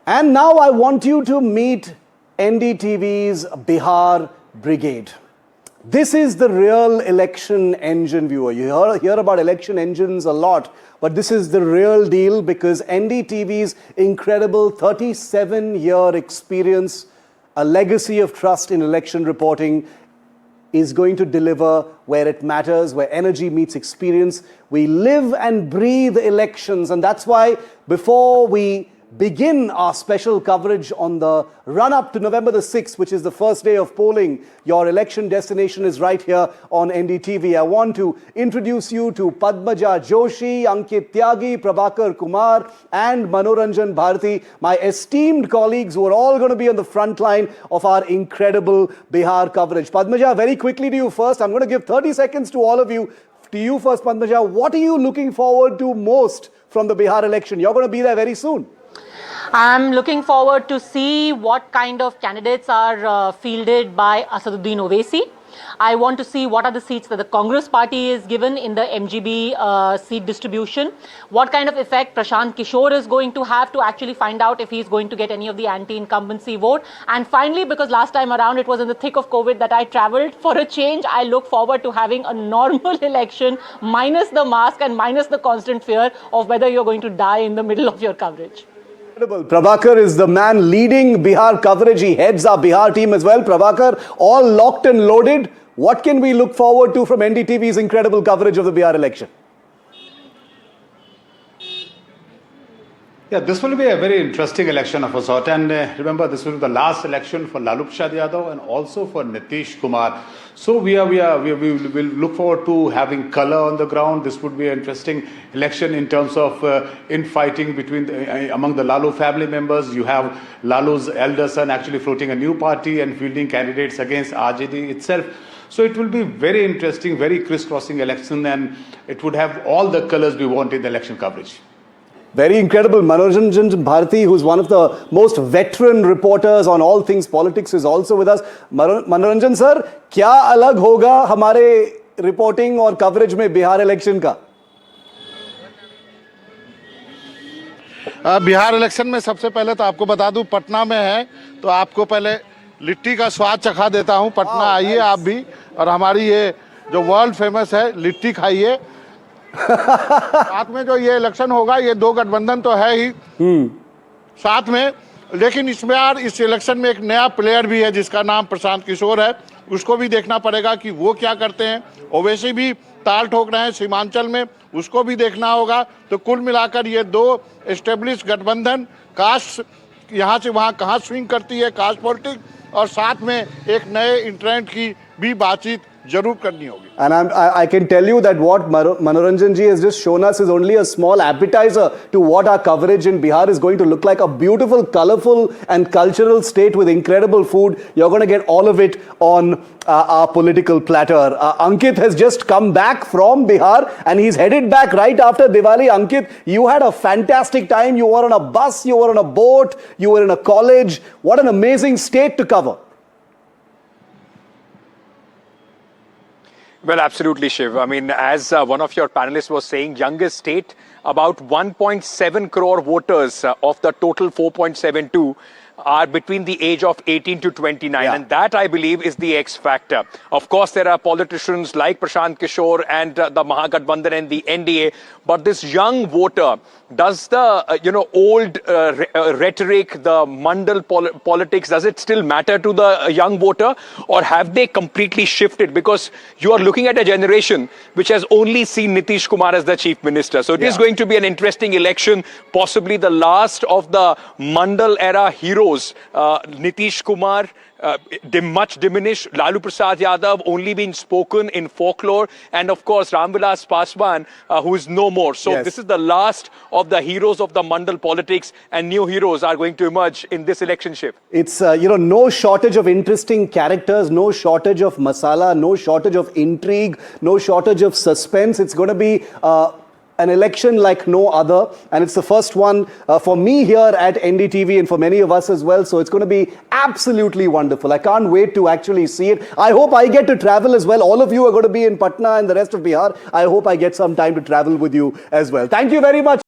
And now I want you to meet NDTV's Bihar Brigade. This is the real election engine, viewer. You hear about election engines a lot, but this is the real deal because NDTV's incredible 37-year experience, a legacy of trust in election reporting, is going to deliver where it matters, where energy meets experience. We live and breathe elections, and that's why before we begin our special coverage on the run-up to November the 6th, which is the first day of polling. Your election destination is right here on NDTV. I want to introduce you to Padmaja Joshi, Ankit Tyagi, Prabhakar Kumar, and Manoranjan Bharti, my esteemed colleagues who are all going to be on the front line of our incredible Bihar coverage. Padmaja, very quickly to you first. I'm going to give 30 seconds to all of you. To you first, Padmaja, what are you looking forward to most from the Bihar election? You're going to be there very soon. I'm looking forward to see what kind of candidates are fielded by Asaduddin Owaisi. I want to see what are the seats that the Congress party is given in the MGB seat distribution. What kind of effect Prashant Kishore is going to have to actually find out if he's going to get any of the anti-incumbency vote. And finally, because last time around it was in the thick of COVID that I traveled, for a change, I look forward to having a normal election minus the mask and minus the constant fear of whether you're going to die in the middle of your coverage. Incredible. Prabhakar is the man leading Bihar coverage. He heads our Bihar team as well. Prabhakar, all locked and loaded. What can we look forward to from NDTV's incredible coverage of the Bihar election? Yeah, this will be a very interesting election of a sort. And remember, this will be the last election for Lalu Prasad Yadav and also for Nitish Kumar. So we will look forward to having color on the ground. This would be an interesting election in terms of infighting between among the Lalu family members. You have Lalu's elder son actually floating a new party and fielding candidates against RJD itself. So it will be very interesting, very crisscrossing election, and it would have all the colors we want in the election coverage. Very incredible. Manoranjan Bharti, who's one of the most veteran reporters on all things politics, is also with us. Manoranjan sir, क्या अलग होगा हमारे reporting और coverage में Bihar election का? Bihar election में सबसे पहले तो आपको बता दूं, पटना में है तो आपको पहले लिट्टी का स्वाद चखा देता हूं। पटना आइए आप भी, और हमारी ये जो वर्ल्ड फेमस है लिट्टी खाइए। साथ में जो ये इलेक्शन होगा, ये दो गठबंधन तो है ही साथ में, लेकिन इसमें यार इस इलेक्शन में एक नया प्लेयर भी है जिसका नाम प्रशांत किशोर है। उसको भी देखना पड़ेगा कि वो क्या करते हैं। ओवैसी भी ताल ठोक रहे हैं सीमांचल में, उसको भी देखना होगा। तो कुल मिलाकर ये दो एस्टेब्लिश गठबंधन, कास्ट यहाँ से वहाँ कहाँ स्विंग करती है कास्ट पॉलिटिक्स, और साथ में एक नए इंट्रेंट की भी बातचीत जरूर करनी होगी. And I can tell you that what Manoranjan ji has just shown us is only a small appetizer to what our coverage in Bihar is going to look like. A beautiful, colorful and cultural state with incredible food. You're going to get all of it on our political platter. Ankit has just come back from Bihar and he's headed back right after Diwali. Ankit, you had a fantastic time. You were on a bus, you were on a boat, you were in a college. What an amazing state to cover. Well, absolutely, Shiv. I mean, as one of your panelists was saying, youngest state, about 1.7 crore voters of the total 4.72 are between the age of 18 to 29. Yeah. And that, I believe, is the X factor. Of course, there are politicians like Prashant Kishore and the Mahagathbandhan and the NDA. But this young voter, does the, old rhetoric, the mandal politics, does it still matter to the young voter? Or have they completely shifted? Because you are looking at a generation which has only seen Nitish Kumar as the chief minister. So it is going to be an interesting election, possibly the last of the mandal era heroes. Nitish Kumar, much diminished, Lalu Prasad Yadav only being spoken in folklore, and of course Ramvilas Paswan, who is no more. So this is the last of the heroes of the mandal politics, and new heroes are going to emerge in this election shift. It's, no shortage of interesting characters, no shortage of masala, no shortage of intrigue, no shortage of suspense. It's going to be an election like no other, and it's the first one for me here at NDTV and for many of us as well, so it's going to be absolutely wonderful. I can't wait to actually see it. I hope I get to travel as well. All of you are going to be in Patna and the rest of Bihar. I hope I get some time to travel with you as well. Thank you very much.